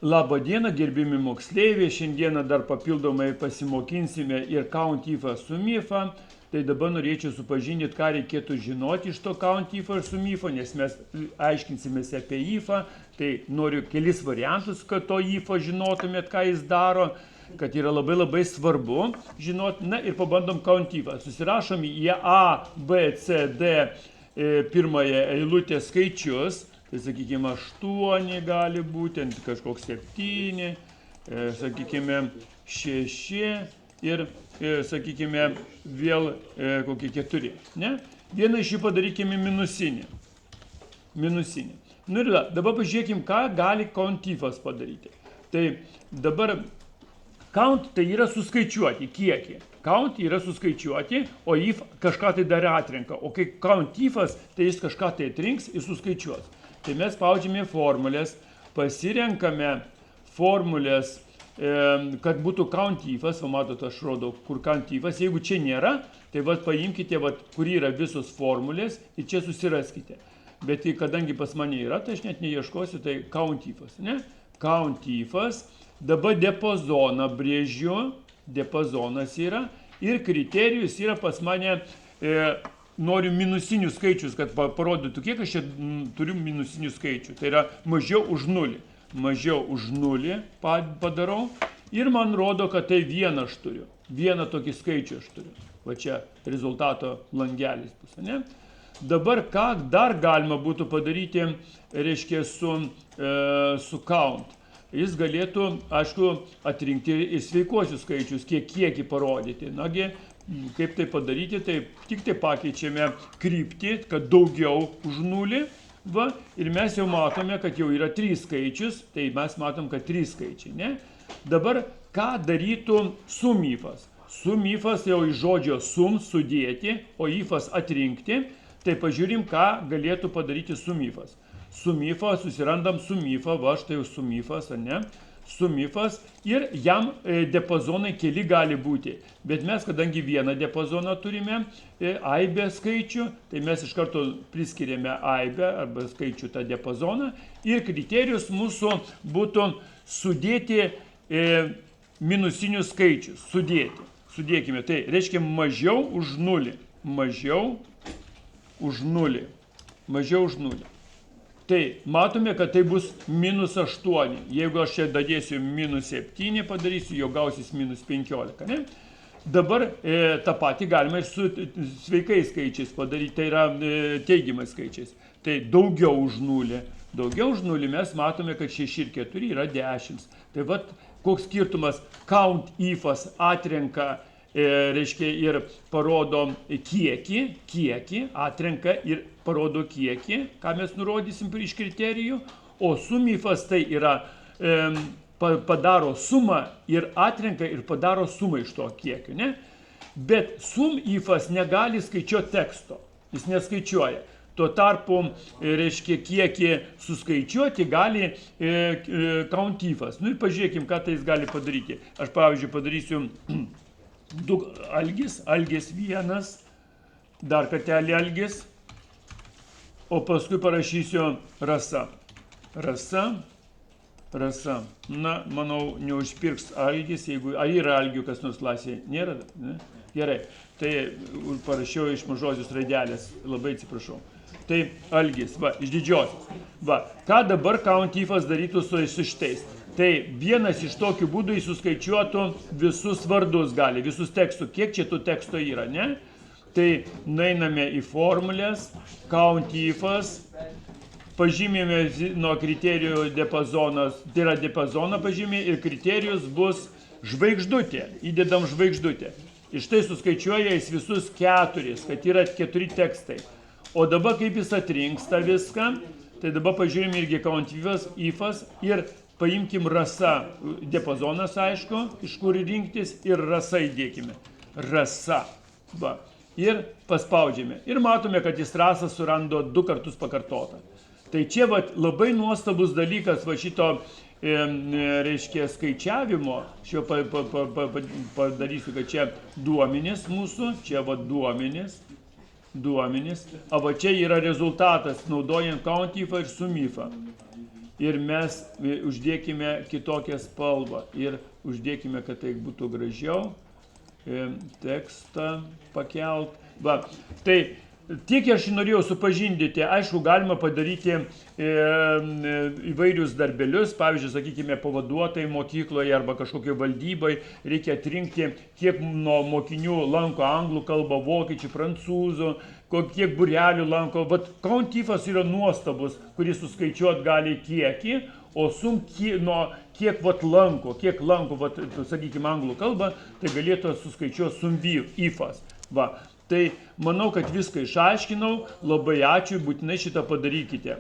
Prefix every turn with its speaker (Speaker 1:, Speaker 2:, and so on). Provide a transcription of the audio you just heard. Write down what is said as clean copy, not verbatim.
Speaker 1: Labą dieną, gerbimi moksleiviai, šiandieną dar papildomai pasimokinsime ir count ifą su mifą. Tai dabar norėčiau supažindinti, ką reikėtų žinoti iš to count ifą ir su mifą, nes mes aiškinsimės apie ifą. Tai noriu kelis variantus, kad to ifą žinotumėt, ką jis daro, kad yra labai svarbu žinoti. Na ir pabandom count ifą. Susirašom į A, B, C, D pirmąją eilutę skaičius. Tai sakykime 8 gali būti, kažkoks 7, sakykime 6 ir sakykime vėl kokie 4. Ne? Vieną iš jų padarykime minusinį. Nu ir dabar pažiūrėkime, ką gali count ifas padaryti. Tai dabar count tai yra suskaičiuoti kiekį. Count yra suskaičiuoti, o if kažką tai dar atrenka. O kai count ifas, tai jis kažką tai atrinks ir suskaičiuos. Tai mes spaudžiame formulės, pasirenkame formulės, kad būtų count ifas, va matot, aš rodau, kur count ifas. Jeigu čia nėra, tai vat paimkite, kur yra visos formulės ir čia susiraskite. Bet kadangi pas mane yra, tai aš net neieškosiu, tai count ifas, ne? Count ifas, dabar diapazoną brėžiu, diapazonas yra ir kriterijus yra pas mane, noriu minusinius skaičius, kad parodytų, kiek aš čia turiu minusinių skaičių. Tai yra mažiau už 0. Mažiau už 0 padarau ir man rodo, kad tai vieną aš turiu. Vieną tokį skaičių aš turiu. Va čia rezultato langelis bus, ne? Dabar ką dar galima būtų padaryti, reiškia, su count. Jis galėtų, aišku, atrinkti ir sveikuosius skaičius, kiekį parodyti. Nagi, kaip tai padaryti, tai tik tai pakeičiame kryptį, kad daugiau už 0. Va, ir mes jau matome, kad jau yra 3 skaičius, tai mes matom, kad 3 skaičiai. Ne? Dabar, ką darytų sum ifas? Sum ifas jau iš žodžio sum sudėti, o ifas atrinkti. Tai pažiūrim, ką galėtų padaryti sum ifas. Sum ifas, susirandam sum ifą, va štai jau sum ifas, ne? Sum ifas ir jam diapazonai keli gali būti. Bet mes, kadangi vieną diapazoną turime, aibę skaičių, tai mes iš karto priskiriame aibę arba skaičių tą diapazoną. Ir kriterijus mūsų būtų sudėti minusinius skaičius. Sudėkime. Tai reiškia mažiau už 0. Mažiau už 0. Mažiau už 0. Tai matome, kad tai bus minus 8. Jeigu aš čia dadėsiu minus 7, padarysiu, jau gausis minus 15. Ne? Dabar tą patį galima ir su sveikais skaičiais padaryti, tai yra teigiamais skaičiais. Tai daugiau už 0. Daugiau už 0 mes matome, kad 6 ir 4 yra 10. Tai vat koks skirtumas, count ifas atrenka, reiškia, ir parodo kiekį, atrenka ir parodo kiekį, ką mes nurodysim iš kriterijų, o sum ifas tai yra padaro sumą ir atrenka ir padaro sumą iš to kiekio, ne? Bet sum ifas negali skaičiuoti teksto, jis neskaičiuoja. Tuo tarpu, reiškia, kiekį suskaičiuoti gali count ifas. Nu ir pažiūrėkim, ką tai jis gali padaryti. Aš, pavyzdžiui, padarysiu 2 algis 1, dar kartelį algis, o paskui parašysiu rasa. Na, manau, neužpirks algis, jeigu, ar yra algių kas nors klasėje? Nėra? Ne? Gerai, tai parašiau iš mažosios raidelės, labai atsiprašau. Tai algis, va, iš didžiosios. Va, ką dabar count ifas darytų su šitais? Tai vienas iš tokių būdų jis suskaičiuotų visus vardus gali, visus tekstų, kiek čia tų teksto yra, ne? Tai nueiname į formulės, count ifas, pažymime nuo kriterijų diapazonas, tai yra diapazoną pažymė ir kriterijus bus žvaigždutė, įdedam žvaigždutę. Ir štai suskaičiuoja jis visus 4, kad yra 4 tekstai. O dabar kaip jis atrinks tą viską, tai dabar pažiūrime irgi count ifas ir paimkim rasa, diapazonas aišku, iš kur rinktis ir rasa įdėkime. Rasa. Va. Ir paspaudžiame. Ir matome, kad jis rasą surando 2 kartus pakartotą. Tai čia va, labai nuostabus dalykas va šito, reiškia, skaičiavimo. Šio padarysiu, kad čia duomenys mūsų, čia va duomenys. O va čia yra rezultatas, naudojant count ifą ir sum ifą. ir mes uždėkime kitokią spalvą ir uždėkime, kad tai būtų gražiau. Tekstą pakelt. Va, tai tiek aš norėjau supažindyti, aišku, galima padaryti įvairius darbelius, pavyzdžiui, sakykime, pavaduotojai mokykloje arba kažkokio valdybai, reikia atrinkti, kiek nuo mokinių lanko anglų kalbą, vokiečių, prancūzų, kiek būrelių lanko. Vat Countifas yra nuostabus, kuris suskaičiuot gali kiekį, o kiek lanko, vat, sakykime, anglų kalbą, tai galėtų suskaičiuoti SumVifas. Va, tai manau, kad viską išaiškinau, labai ačiū, būtinai šitą padarykite.